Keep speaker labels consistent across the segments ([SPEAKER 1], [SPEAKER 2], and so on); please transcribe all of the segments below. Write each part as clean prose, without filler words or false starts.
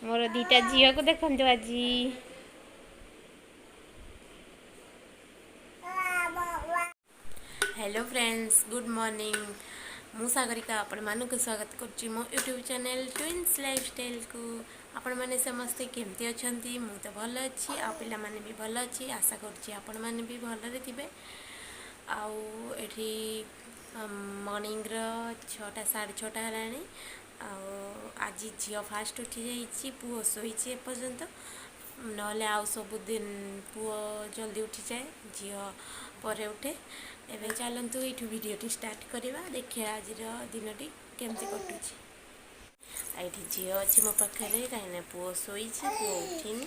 [SPEAKER 1] मोर दीटा झील को देखु आज हेलो फ्रेंड्स गुड मॉर्निंग मु सागरिका आपण मानक स्वागत कर मो यूट्यूब चैनल ट्विंस लाइफस्टाइल को आपण मैंने समस्ते केमती अच्छा मु तो भल अच्छी आ पिला माने भी भल अच्छी आशा कर मैंने भी भलरे थे आठी मॉर्निंग रो 6टा 6:30 है आज झील फास्ट उठी जाइए पुओ शोची एपर्यंत ना आउ सबुदिन पुओ जल्दी उठी जाए झील पर उठे एवं चलतु ये भिडियो स्टार्ट करवा देखिए आज दिन केमती कटुची ये झील अच्छी मो पाखे कहीं पुओ शोची पुओ उठिनी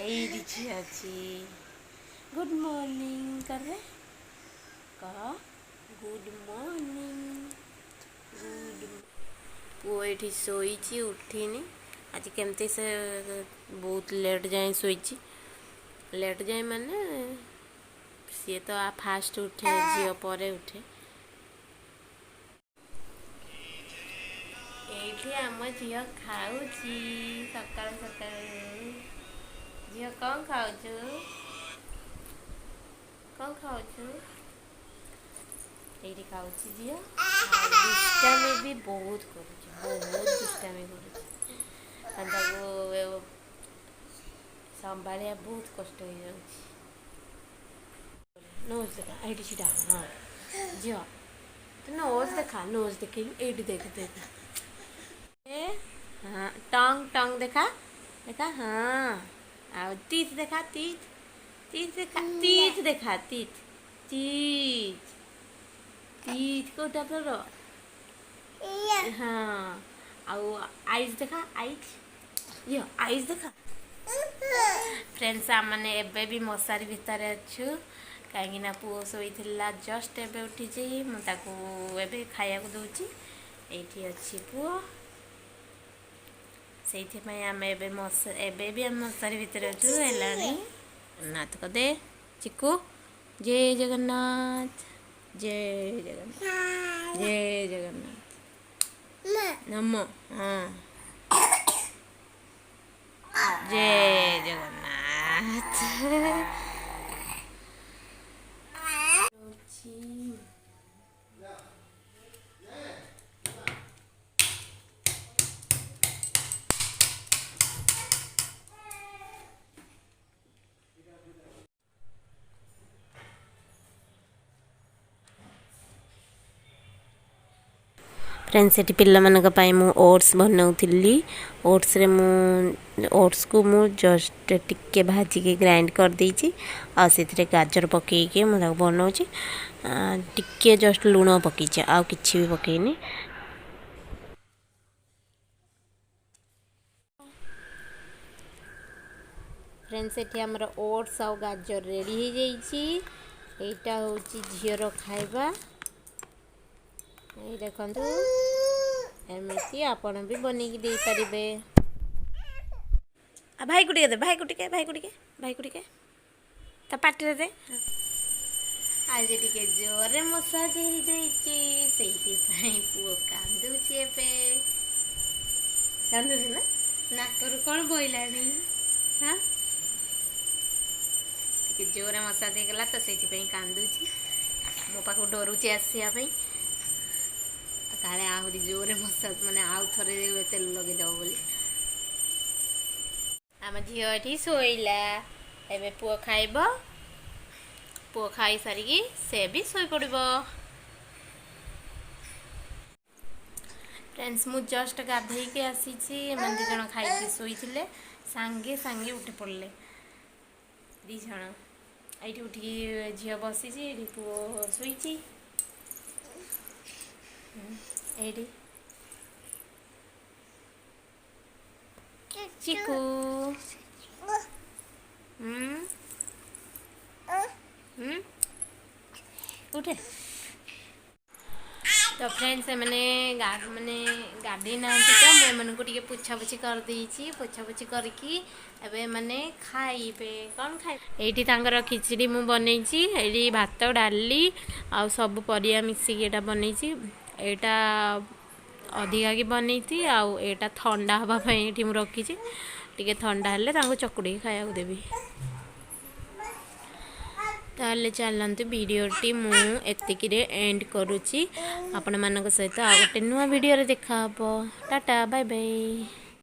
[SPEAKER 1] ये झी अच्छी गुड मॉर्निंग कर कह गुड मॉर्निंग पुओ ये शोची उठिनी आज केमती से बहुत लेट जाए शोची लेट जाए माने सी तो आ फास्ट उठे झील पर उठे ये आम झील खाऊ सकाल सकाल झील कौन खाऊ कौन खाऊ ये खाऊ झील दुष्टामी भी बहुत बहुत दुष्टामी कर संभालिया बहुत कष्ट हो जाऊँ नोज देखा ये सीधा हाँ झील तो नोज देखा नोज देखे ये देख देख हाँ टंग टंग देखा देखा हाँ आ तीत देखा तीत तीत देखा तीत देखा तीत तीत तीत कोटा पर हाँ आउ आइस देखा आइस यो आइस देखा फ्रेंड्स आमने एबे भी मशारी भितर अच्छु कहीं पुओ शोई जस्ट एबे उठी मुझे खाया दूची ये अच्छी पुओ से आम एबे भी आम मशारी भितर अच्छु है नाथ कदे चिकू जय जगन्नाथ जय जगन्नाथ जय जगन्नाथ नमो हाँ जय जगन्नाथ फ्रेंड्स ये पाई मु ओट्स बनाऊली ओट्स रे मु ओट्स को मु जस्ट टिके भाजिके ग्राइंड कर देछि आ से गाजर पकईके मुझे बनाऊँगी टिके जस्ट लुण पकईचे आ किछि भी पकईनी फ्रेंड्स ये आमर ओट्स आ गाजर रेडी हो जाइए यहाँ हूँ झीर खाइबा ये देखो एमती आपण भी बनई दे पारे भाई को दे भाई को भाई को भाई को ता पाटे दे आज टे जोरे मसाज हो जाइए पुओ कांदुची एबे कांदुची ना नाकर कौन बोला हाँ जोरे मसाज होगला तो से कांदुची मो पाख डरुची आसापी काले आहरी जोरे मसाज माने आउ थरे तेल लगे दब बोली आम झील ये शोला एबे पुओ खाइब पुओ खाई सारिकी से भी शोई पड़ फ्रेंड्स मु जस्ट गाधे के आसी मैंने दी जन खाई शोई सांगे सांगे उठे पड़े दी जन ये उठी झील बसी पुओ शोई एडी चिकू उठे तो फ्रेंड्स मैंने गाधे ना तो मुझे पोछा पोछी कर पोछा पोछी करके एबे मैंने खाइबे कौन खाइबे ये खिचड़ी मु बनई ये भात डाली आ सब परिया मिसिकी एटा बनई एटा अधिका कि बनई आउ एटा ठंडा हाँवाई ये रखी टे ठंडा हेल्ले चकुड़ी खाया देवी। ताले चलते वीडियोटी मुतिक एंड करुच्ची आपण मान सहित आ गोटे नुआ वीडियो देखा टाटा बाय बाय।